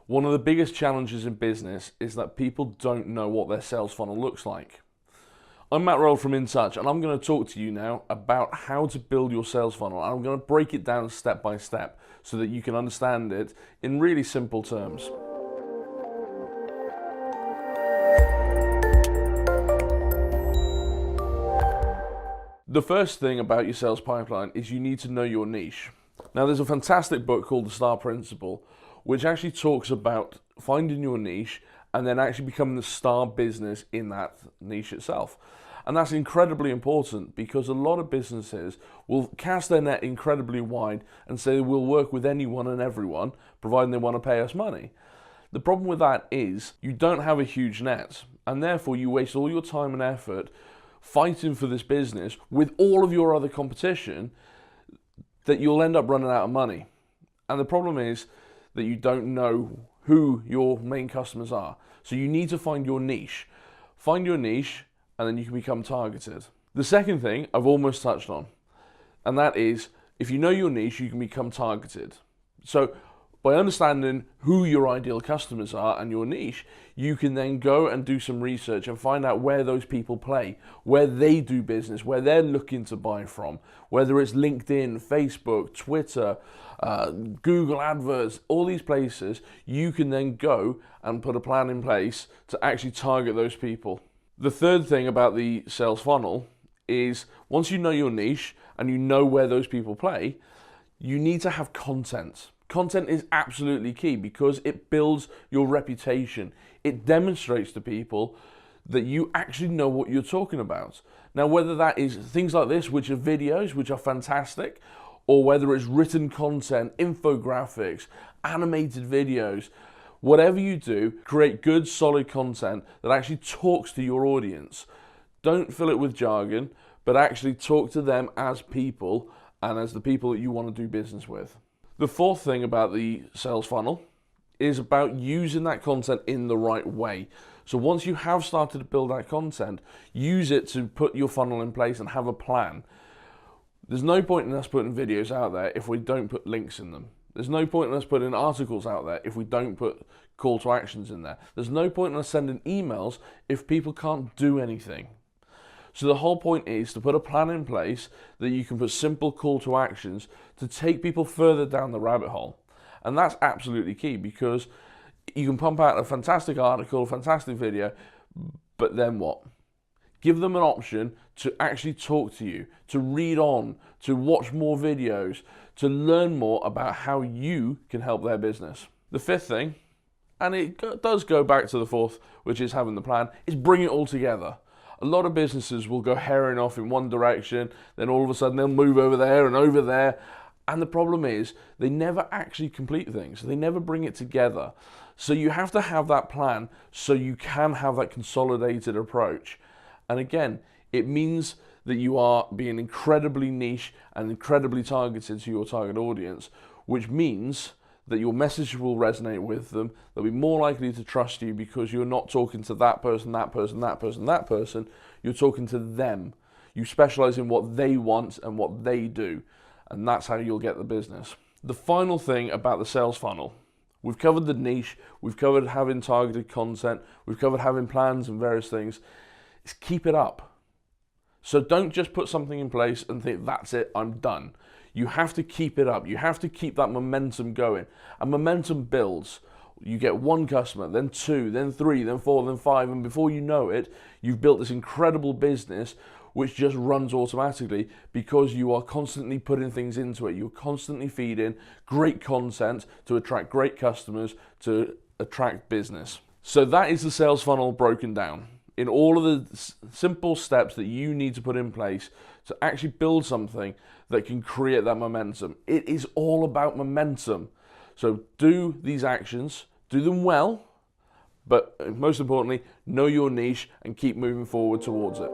One of the biggest challenges in business is that people don't know what their sales funnel looks like. I'm Matt Roll from InTouch, and I'm going to talk to you now about how to build your sales funnel. And I'm going to break it down step by step so that you can understand it in really simple terms. The first thing about your sales pipeline is you need to know your niche. Now, there's a fantastic book called The Star Principle, which actually talks about finding your niche and then actually becoming the star business in that niche itself. And that's incredibly important because a lot of businesses will cast their net incredibly wide and say we'll work with anyone and everyone, providing they want to pay us money. The problem with that is you don't have a huge net, and therefore you waste all your time and effort fighting for this business with all of your other competition that you'll end up running out of money. And the problem is that you don't know who your main customers are. So you need to find your niche. Find your niche, and then you can become targeted. The second thing I've almost touched on, and that is if you know your niche, you can become targeted. So by understanding who your ideal customers are and your niche, you can then go and do some research and find out where those people play, where they do business, where they're looking to buy from, whether it's LinkedIn, Facebook, Twitter, Google adverts, all these places. You can then go and put a plan in place to actually target those people. The third thing about the sales funnel is once you know your niche and you know where those people play, you need to have content. Content is absolutely key because it builds your reputation. It demonstrates to people that you actually know what you're talking about. Now, whether that is things like this, which are videos, which are fantastic, or whether it's written content, infographics, animated videos, whatever you do, create good, solid content that actually talks to your audience. Don't fill it with jargon, but actually talk to them as people and as the people that you want to do business with. The fourth thing about the sales funnel is about using that content in the right way. So once you have started to build that content, use it to put your funnel in place and have a plan. There's no point in us putting videos out there if we don't put links in them. There's no point in us putting articles out there if we don't put call to actions in there. There's no point in us sending emails if people can't do anything. So the whole point is to put a plan in place that you can put simple call to actions to take people further down the rabbit hole. And that's absolutely key because you can pump out a fantastic article, a fantastic video, but then what? Give them an option to actually talk to you, to read on, to watch more videos, to learn more about how you can help their business. The fifth thing, and it does go back to the fourth, which is having the plan, is bring it all together. A lot of businesses will go herring off in one direction, then all of a sudden they'll move over there and over there. And the problem is they never actually complete things. They never bring it together. So you have to have that plan so you can have that consolidated approach. And again, it means that you are being incredibly niche and incredibly targeted to your target audience, which means that your message will resonate with them. They'll be more likely to trust you because you're not talking to that person, that person, that person, that person. You're talking to them. You specialize in what they want and what they do. And that's how you'll get the business. The final thing about the sales funnel, we've covered the niche, we've covered having targeted content, we've covered having plans and various things, is keep it up. So don't just put something in place and think, that's it, I'm done. You have to keep it up. You have to keep that momentum going. And momentum builds. You get one customer, then two, then three, then four, then five, and before you know it, you've built this incredible business which just runs automatically because you are constantly putting things into it. You're constantly feeding great content to attract great customers, to attract business. So that is the sales funnel broken down in all of the simple steps that you need to put in place to actually build something that can create that momentum. It is all about momentum. So do these actions, do them well, but most importantly, know your niche and keep moving forward towards it.